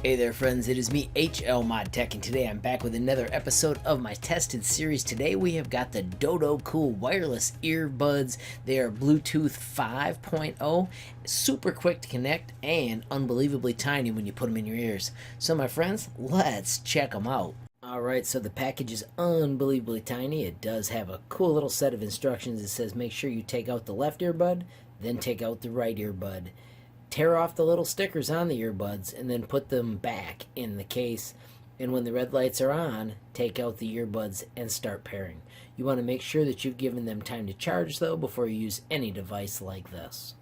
Hey there friends, it is me HLModTech, and today I'm back with another episode of my tested series. Today we have got the Dodocool wireless earbuds. They are Bluetooth 5.0, super quick to connect and unbelievably tiny when you put them in your ears. So my friends, let's check them out. Alright, so the package is unbelievably tiny. It does have a cool little set of instructions. It says make sure you take out the left earbud, then take out the right earbud. Tear off the little stickers on the earbuds and then put them back in the case, and when the red lights are on, take out the earbuds and start pairing. You want to make sure that you've given them time to charge though before you use any device like this.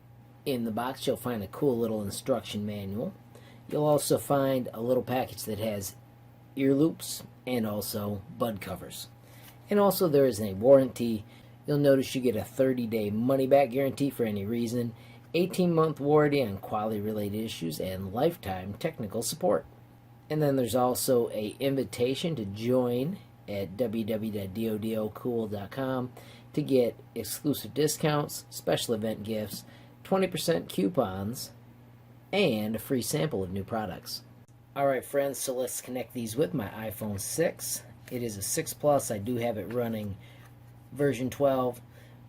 In the box you'll find a cool little instruction manual. You'll also find a little package that has ear loops and also bud covers. And also there is a warranty. You'll notice you get a 30-day money-back guarantee for any reason, 18-month warranty on quality-related issues, and lifetime technical support. And then there's also an invitation to join at www.dodocool.com to get exclusive discounts, special event gifts, 20% coupons, and a free sample of new products. Alright friends, so let's connect these with my iPhone 6. It is a 6 Plus. I do have it running version 12.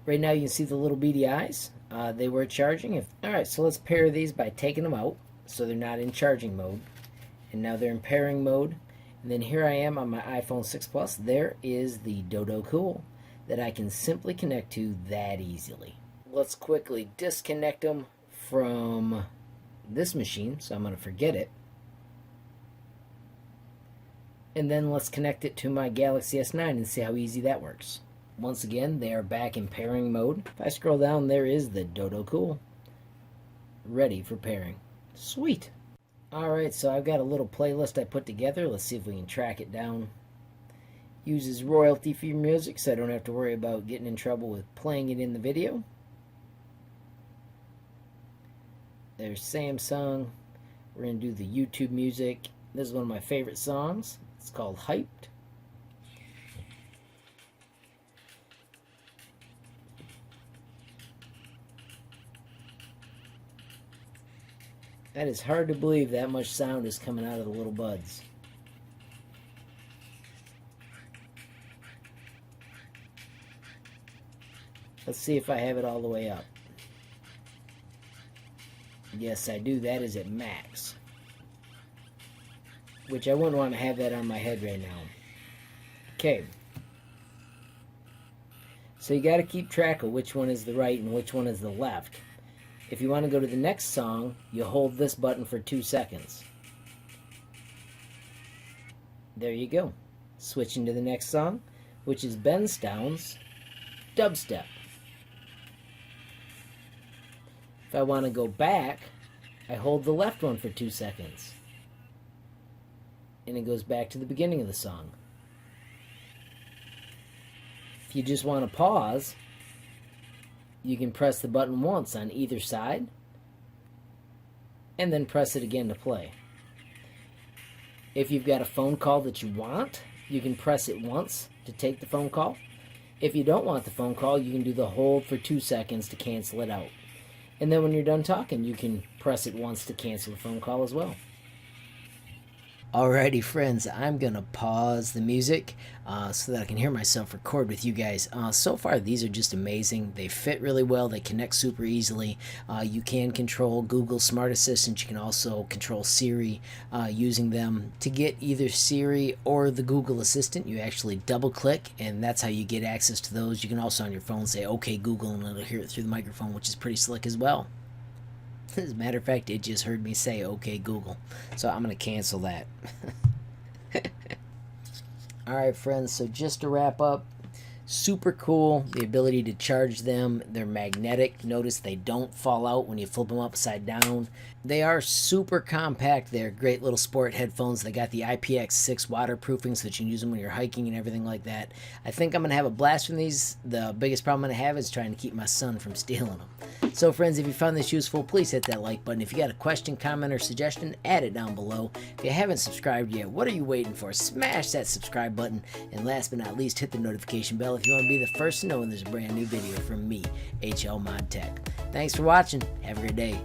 Right now you can see the little beady eyes. They were charging. Alright, so let's pair these by taking them out so they're not in charging mode. And now they're in pairing mode. And then here I am on my iPhone 6 Plus. There is the Dodocool that I can simply connect to that easily. Let's quickly disconnect them from this machine, so I'm going to forget it. And then let's connect it to my Galaxy S9 and see how easy that works. Once again, they are back in pairing mode. If I scroll down, there is the Dodocool, ready for pairing. Sweet. Alright, so I've got a little playlist I put together. Let's see if we can track it down. Uses royalty-free music, so I don't have to worry about getting in trouble with playing it in the video. There's Samsung. We're going to do the YouTube music. This is one of my favorite songs. It's called Hyped. That is hard to believe that much sound is coming out of the little buds. Let's see if I have it all the way up. Yes, I do. That is at max. Which I wouldn't want to have that on my head right now. Okay. So you got to keep track of which one is the right and which one is the left. If you want to go to the next song, you hold this button for 2 seconds. There you go. Switching to the next song, which is Ben Stown's Dubstep. If I want to go back, I hold the left one for 2 seconds. And it goes back to the beginning of the song. If you just want to pause, you can press the button once on either side and then press it again to play. If you've got a phone call that you want, you can press it once to take the phone call. If you don't want the phone call, you can do the hold for 2 seconds to cancel it out. And then when you're done talking, you can press it once to cancel the phone call as well. Alrighty friends, I'm going to pause the music so that I can hear myself record with you guys. So far these are just amazing. They fit really well. They connect super easily. You can control Google Smart Assistant. You can also control Siri using them. To get either Siri or the Google Assistant, you actually double click and that's how you get access to those. You can also on your phone say OK Google and it'll hear it through the microphone, which is pretty slick as well. As a matter of fact, it just heard me say OK Google, so I'm going to cancel that. Alright friends, so just to wrap up, super cool, the ability to charge them. They're magnetic. Notice they don't fall out when you flip them upside down. They are super compact. They're great little sport headphones. They got the IPX6 waterproofing so that you can use them when you're hiking and everything like that. I think I'm going to have a blast from these. The biggest problem I'm going to have is trying to keep my son from stealing them. So friends, if you found this useful, please hit that like button. If you got a question, comment, or suggestion, add it down below. If you haven't subscribed yet, what are you waiting for? Smash that subscribe button. And last but not least, hit the notification bell if you want to be the first to know when there's a brand new video from me, HLModTech. Thanks for watching. Have a great day.